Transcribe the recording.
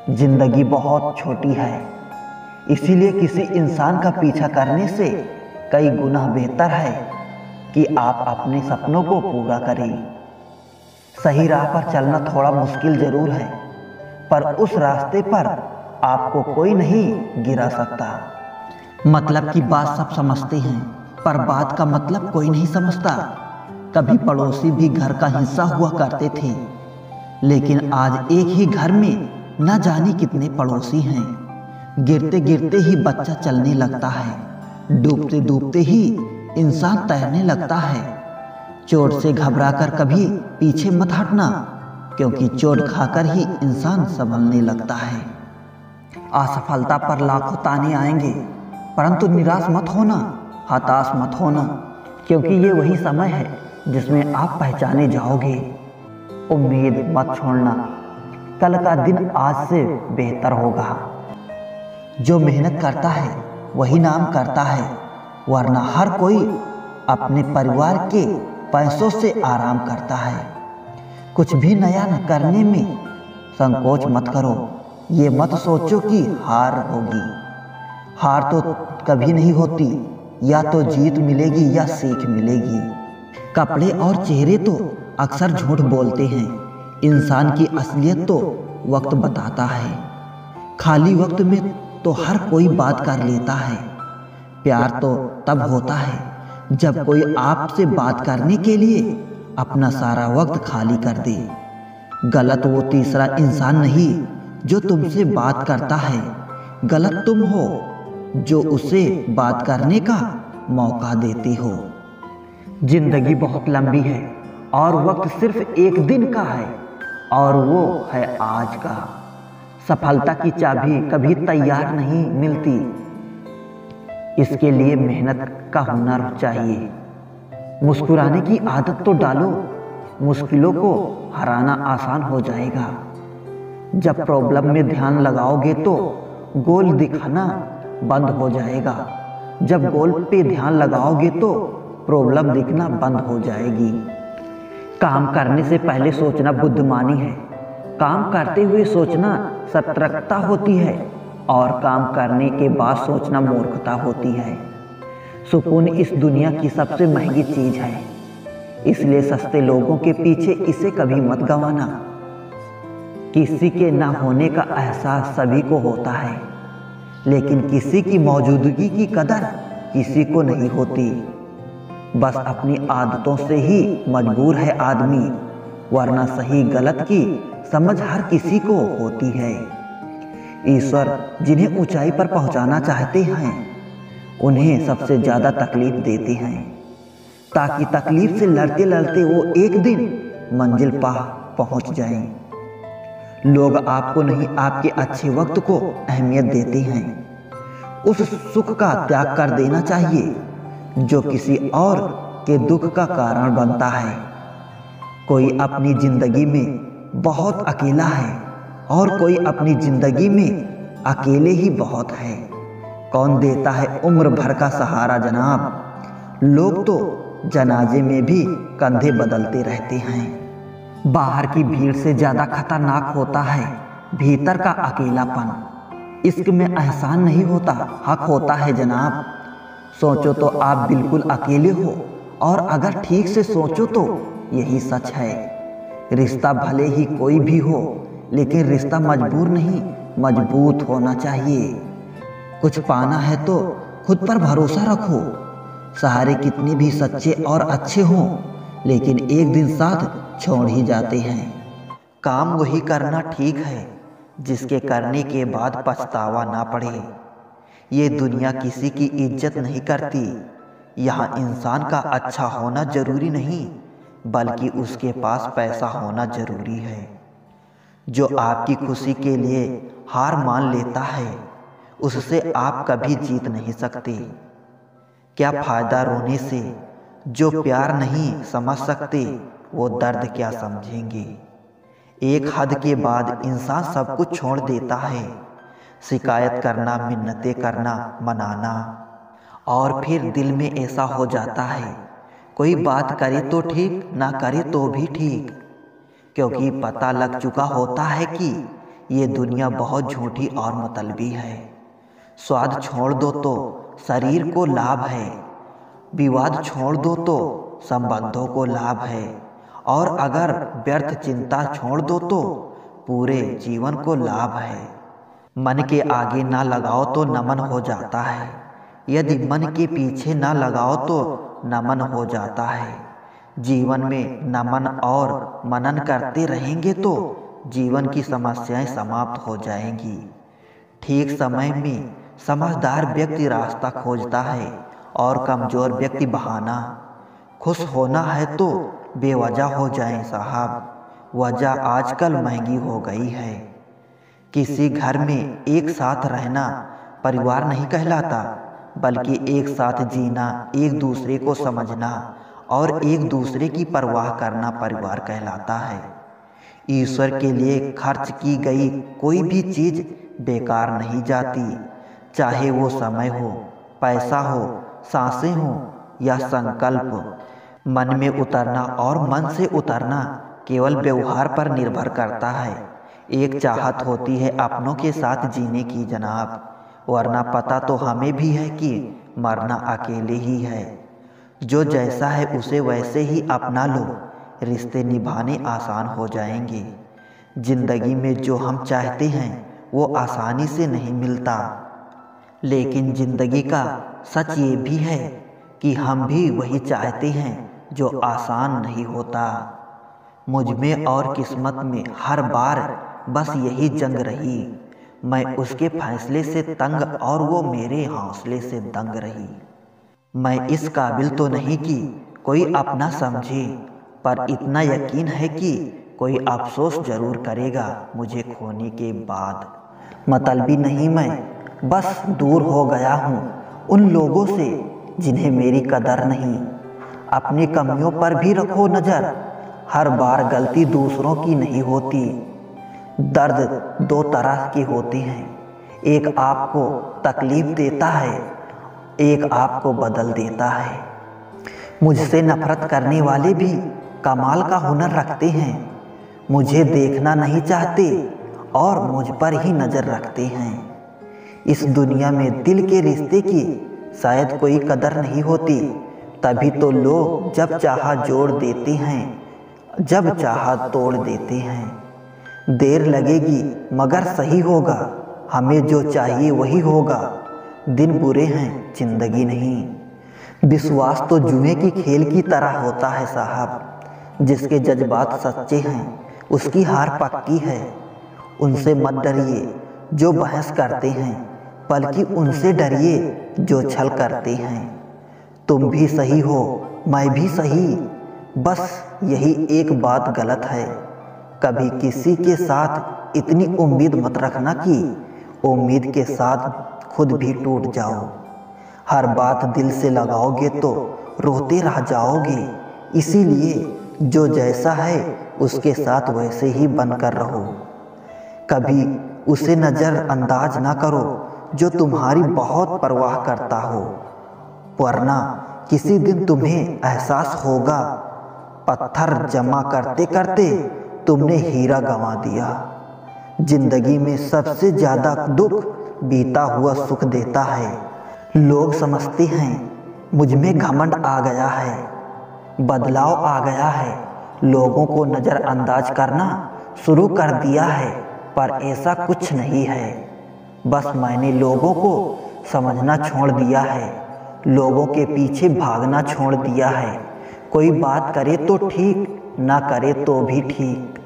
जिंदगी बहुत छोटी है, इसीलिए किसी इंसान का पीछा करने से कई गुना बेहतर है कि आप अपने सपनों को पूरा करें। सही राह पर चलना थोड़ा मुश्किल जरूर है, पर उस रास्ते पर आपको कोई नहीं गिरा सकता। मतलब की बात सब समझते हैं, पर बात का मतलब कोई नहीं समझता। कभी पड़ोसी भी घर का हिस्सा हुआ करते थे, लेकिन आज एक ही घर में न जाने कितने पड़ोसी हैं। गिरते गिरते ही बच्चा चलने लगता है, डूबते डूबते ही इंसान तैरने लगता है। चोट से घबराकर कभी पीछे मत हटना, क्योंकि चोट खाकर ही इंसान संभलने लगता है। असफलता पर लाखों ताने आएंगे, परंतु निराश मत होना, हताश मत होना, क्योंकि ये वही समय है जिसमें आप पहचाने जाओगे। उम्मीद मत छोड़ना, कल का दिन आज से बेहतर होगा। जो मेहनत करता है वही नाम करता है, वरना हर कोई अपने परिवार के पैसों से आराम करता है। कुछ भी नया न करने में संकोच मत करो। ये मत सोचो कि हार होगी। हार तो कभी नहीं होती, या तो जीत मिलेगी या सीख मिलेगी। कपड़े और चेहरे तो अक्सर झूठ बोलते हैं, इंसान की असलियत तो वक्त बताता है। खाली वक्त में तो हर कोई बात कर लेता है। प्यार तो तब होता है जब कोई आपसे बात करने के लिए अपना सारा वक्त खाली कर दे। गलत वो तीसरा इंसान नहीं जो तुमसे बात करता है, गलत तुम हो जो उसे बात करने का मौका देते हो। जिंदगी बहुत लंबी है और वक्त सिर्फ एक दिन का है, और वो है आज का। सफलता की चाबी कभी तैयार नहीं मिलती, इसके लिए मेहनत का हुनर चाहिए। मुस्कुराने की आदत तो डालो, मुश्किलों को हराना आसान हो जाएगा। जब प्रॉब्लम में ध्यान लगाओगे तो गोल दिखाना बंद हो जाएगा। जब गोल पे ध्यान लगाओगे तो प्रॉब्लम दिखना बंद हो जाएगी। काम करने से पहले सोचना बुद्धिमानी है, काम करते हुए सोचना सतर्कता होती है, और काम करने के बाद सोचना मूर्खता होती है। सुकून इस दुनिया की सबसे महंगी चीज है, इसलिए सस्ते लोगों के पीछे इसे कभी मत गंवाना। किसी के ना होने का एहसास सभी को होता है, लेकिन किसी की मौजूदगी की कदर किसी को नहीं होती। बस अपनी आदतों से ही मजबूर है आदमी, वरना सही गलत की समझ हर किसी को होती है। ईश्वर जिन्हें ऊंचाई पर पहुंचाना चाहते हैं, उन्हें सबसे ज्यादा तकलीफ देते हैं, ताकि तकलीफ से लड़ते लड़ते वो एक दिन मंजिल पा पहुंच जाएं। लोग आपको नहीं, आपके अच्छे वक्त को अहमियत देते हैं। उस सुख का त्याग कर देना चाहिए जो किसी और के दुख का कारण बनता है। कोई अपनी जिंदगी में बहुत अकेला है, और कोई अपनी जिंदगी में अकेले ही बहुत है। कौन देता है उम्र भर का सहारा जनाब। लोग तो जनाजे में भी कंधे बदलते रहते हैं। बाहर की भीड़ से ज्यादा खतरनाक होता है भीतर का अकेलापन। इश्क में एहसान नहीं होता, हक होता है जनाब। सोचो तो आप बिल्कुल अकेले हो, और अगर ठीक से सोचो तो यही सच है। रिश्ता भले ही कोई भी हो, लेकिन रिश्ता मजबूर नहीं, मजबूत होना चाहिए। कुछ पाना है तो खुद पर भरोसा रखो। सहारे कितने भी सच्चे और अच्छे हों, लेकिन एक दिन साथ छोड़ ही जाते हैं। काम वही करना ठीक है जिसके करने के बाद पछतावा ना पड़े। ये दुनिया किसी की इज्जत नहीं करती। यहाँ इंसान का अच्छा होना जरूरी नहीं, बल्कि उसके पास पैसा होना जरूरी है। जो आपकी खुशी के लिए हार मान लेता है, उससे आप कभी जीत नहीं सकते। क्या फायदा रोने से? जो प्यार नहीं समझ सकते वो दर्द क्या समझेंगे। एक हद के बाद इंसान सब कुछ छोड़ देता है। शिकायत करना, मिन्नतें करना, मनाना, और फिर दिल में ऐसा हो जाता है कोई बात करे तो ठीक, ना करे तो भी ठीक, क्योंकि पता लग चुका होता है कि ये दुनिया बहुत झूठी और मतलबी है। स्वाद छोड़ दो तो शरीर को लाभ है, विवाद छोड़ दो तो संबंधों को लाभ है, और अगर व्यर्थ चिंता छोड़ दो तो पूरे जीवन को लाभ है। मन के आगे ना लगाओ तो नमन हो जाता है, यदि मन के पीछे ना लगाओ तो नमन हो जाता है। जीवन में नमन और मनन करते रहेंगे तो जीवन की समस्याएं समाप्त हो जाएंगी। ठीक समय में समझदार व्यक्ति रास्ता खोजता है और कमजोर व्यक्ति बहाना। खुश होना है तो बेवजह हो जाए साहब, वजह आजकल महंगी हो गई है। किसी घर में एक साथ रहना परिवार नहीं कहलाता, बल्कि एक साथ जीना, एक दूसरे को समझना और एक दूसरे की परवाह करना परिवार कहलाता है। ईश्वर के लिए खर्च की गई कोई भी चीज़ बेकार नहीं जाती, चाहे वो समय हो, पैसा हो, सांसें हो या संकल्प। मन में उतरना और मन से उतरना केवल व्यवहार पर निर्भर करता है। एक चाहत होती है अपनों के साथ जीने की जनाब, वरना पता तो हमें भी है कि मरना अकेले ही है। जो जैसा है उसे वैसे ही अपना लो, रिश्ते निभाने आसान हो जाएंगे। जिंदगी में जो हम चाहते हैं वो आसानी से नहीं मिलता, लेकिन जिंदगी का सच ये भी है कि हम भी वही चाहते हैं जो आसान नहीं होता। मुझ में और किस्मत में हर बार बस यही जंग रही, मैं उसके फैसले से तंग और वो मेरे हौसले से दंग रही। मैं इस काबिल तो नहीं कि कोई अपना समझे, पर इतना यकीन है कि कोई अफसोस जरूर करेगा मुझे खोने के बाद। मतलबी नहीं मैं, बस दूर हो गया हूँ उन लोगों से जिन्हें मेरी कदर नहीं। अपनी कमियों पर भी रखो नज़र, हर बार गलती दूसरों की नहीं होती। दर्द दो तरह के होते हैं, एक आपको तकलीफ देता है, एक आपको बदल देता है। मुझसे नफरत करने वाले भी कमाल का हुनर रखते हैं, मुझे देखना नहीं चाहते और मुझ पर ही नज़र रखते हैं। इस दुनिया में दिल के रिश्ते की शायद कोई कदर नहीं होती, तभी तो लोग जब चाहा जोड़ देते हैं, जब चाहा तोड़ देते हैं। देर लगेगी मगर सही होगा, हमें जो चाहिए वही होगा। दिन बुरे हैं जिंदगी नहीं। विश्वास तो जुए की खेल की तरह होता है साहब, जिसके जज्बात सच्चे हैं उसकी हार पक्की है। उनसे मत डरिए जो बहस करते हैं, बल्कि उनसे डरिए जो छल करते हैं। तुम भी सही हो, मैं भी सही, बस यही एक बात गलत है। कभी किसी के साथ इतनी उम्मीद मत रखना कि उम्मीद के साथ खुद भी टूट जाओ। हर बात दिल से लगाओगे तो रोते रह जाओगे। इसीलिए जो जैसा है उसके साथ वैसे ही बनकर रहो। कभी उसे नज़रअंदाज ना करो जो तुम्हारी बहुत परवाह करता हो, वरना किसी दिन तुम्हें एहसास होगा पत्थर जमा करते करते तुमने हीरा गंवा दिया। जिंदगी में सबसे ज़्यादा दुख बीता हुआ सुख देता है। लोग समझते हैं मुझ में घमंड आ गया है, बदलाव आ गया है, लोगों को नज़रअंदाज करना शुरू कर दिया है, पर ऐसा कुछ नहीं है। बस मैंने लोगों को समझना छोड़ दिया है, लोगों के पीछे भागना छोड़ दिया है। कोई बात करे तो ठीक, ना करे तो भी ठीक।